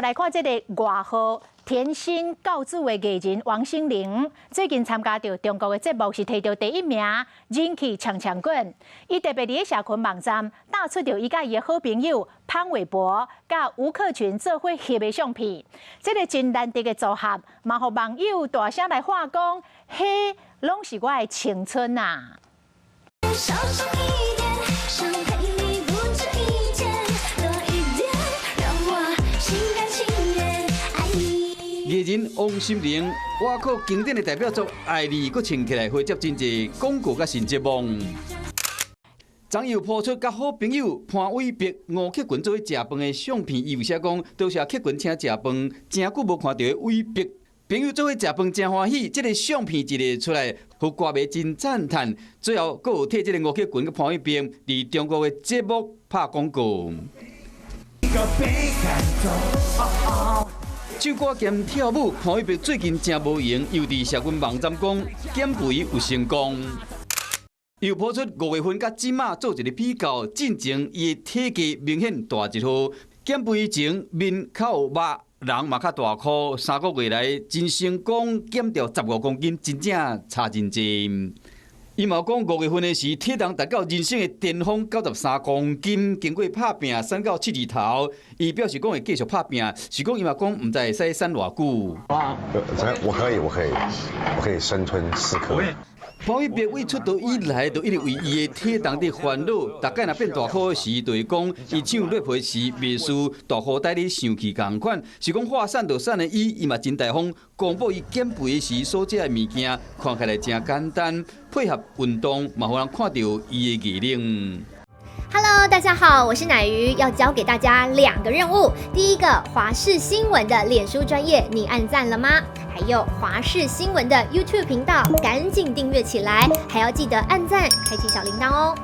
来看这个外号天生教主的艺人王心凌，最近参加到中国的节目是摕到第1名，人气强强滚。伊特别伫社群网站打出着伊甲伊的好朋友潘玮柏、甲吴克群做伙翕的相片，这个真难得的组合，嘛互网友大声来话讲，嘿，拢是我的青春呐！艺人王心凌外靠经典的代表作《爱你》，佫穿起来会接真济广告甲新节目。昨又抛出甲好朋友潘玮柏、吴克群做伙食饭的相片，伊有写讲，多谢克群请食饭，真久无看到的玮柏朋友做伙食饭真欢喜。这个相片一个出来，互歌迷真赞叹。最后，佫有替这个吴克群甲潘玮柏伫中国的节目拍广告。唱歌兼跳舞，潘玮柏最近真无闲，又伫社群网站讲减肥有成功，又抛出5月份甲即马做一个比较，进前伊的体格明显大一号，减肥前面较有肉，人嘛较大颗，3个月来真成功减掉15公斤，真正差真济。伊嘛讲5月份的时，体重达到人生的巅峰93公斤，经过拍拼瘦到7字头。伊表示讲会继续拍拼，是讲伊嘛讲唔知会使瘦偌久。我可以生吞4颗。潘玮柏为出道以来，就一直为伊的体重伫烦恼。大概若变大颗时，就会讲伊唱 rap 时袂输大颗带你生气同款。是讲话散就散的伊嘛真大方，公布伊减肥时所食的物件，看起来真简单，配合运动嘛，互人看到伊的毅力。Hello， 大家好，我是乃瑜，要教给大家2个任务。第一个，华视新闻的脸书专页，你按赞了吗？还有华视新闻的 YouTube 频道，赶紧订阅起来，还要记得按赞，开启小铃铛哦。